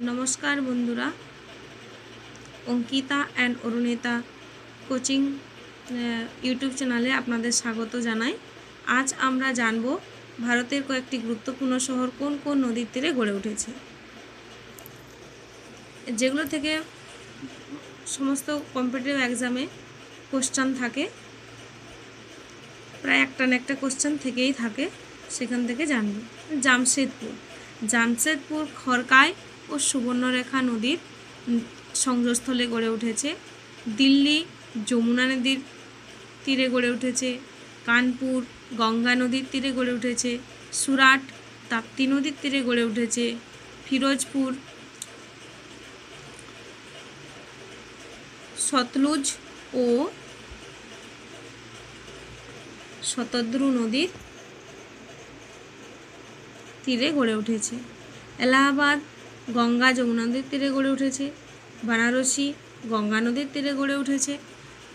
नमस्कार बंधुरा Ankita and Arunita coaching YouTube चैनले आपनादेर स्वागत जानाई। आज आमरा जानबो भारतेर कयेकटी गुरुत्वपूर्ण शहर कोन कोन नदीर तीरे गड़े उठेছে, जेगुलो थेके समस्त कम्पिटिटिव एग्जामे कोश्चेन थाके, प्राय एकटा ना एकटा कोश्चेन थेकेई थाके, सेखान थेके जानबो। जामशेदपुर खरकाय और सुवर्णरेखा नदीर संयोगस्थले गड़े उठेছে। दिल्ली যমুনা नदीर तीरे गड़े उठेছে। कानपुर गंगा नदीर तीरे गड़े उठेছে। सूराट ताप्ती नदीर तीरे गड़े उठेছে। फिरोजपुर सतलुज और शतद्रु नदीर तीरे गड़े उठेছে। एलाहाबाद गंगा যমুনা नदीर तीरे गड़े उठेছে। बनारसी गंगा नदीर तीरे गड़े उठेছে।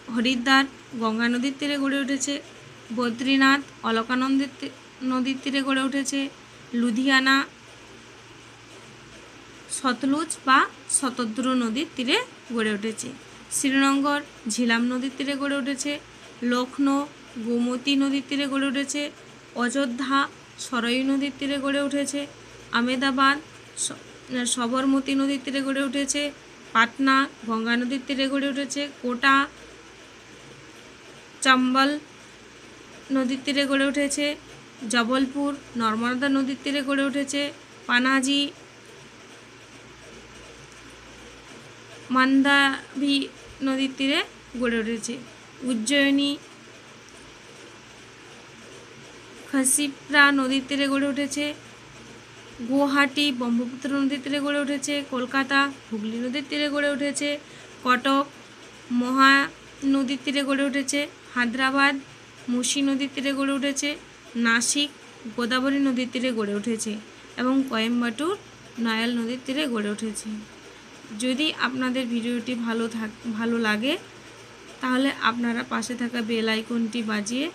हरिद्वार गंगा नदीर तीरे गड़े उठेছে। बद्रीनाथ अलकानंद नदीर तीरे गड़े उठेছে। लुधियाना सतलुज बा शतद्रु नदीर तीरे गड़े उठेছে। श्रीनगर झिलाम नदीर तीरे गड़े उठेছে। लखनऊ गोमती नदीर तीरे गड़े उठेছে। अयोध्या सरयू नदीर तीरे गड़े उठेছে। आहमेदाबाद सबरमती नदीर तीरे गड़े उठेছে। पाटना गंगा नदीर तीरे गड़े उठेছে। कोटा चम्बल नदीर तीरे गड़े उठेছে। जबलपुर नर्मदा नदीर तीरे गड़े उठेছে। पानाजी मांदावी नदीर तीरे गड़े उठेছে। उज्जयिनी खसिप्रा नदीर तीरे गड़े उठेছে। गुवाहाटी ब्रह्मपुत्र नदीर तीरे गड़े उठेছে। कलकाता हुगली नदीर तीरे गड़े उठेছে। कटक महा नदीर तीरे गड़े उठेছে। हैदराबाद मुसी नदीर तीरे गड़े उठेছে। नासिक गोदावरी नदीर तीरे गड़े उठेছে এবং कोयम्बटूर नयाल नदीर तीरे गड़े उठेছে। যদি আপনাদের ভিডিওটি ভালো লাগে তাহলে আপনারা পাশে থাকা বেল আইকনটি বাজিয়ে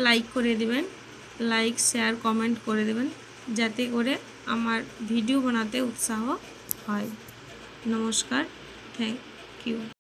লাইক করে দিবেন, লাইক শেয়ার কমেন্ট করে দেবেন, যাতে করে আমার ভিডিও বানাতে উৎসাহ হয়। নমস্কার, থ্যাংক ইউ।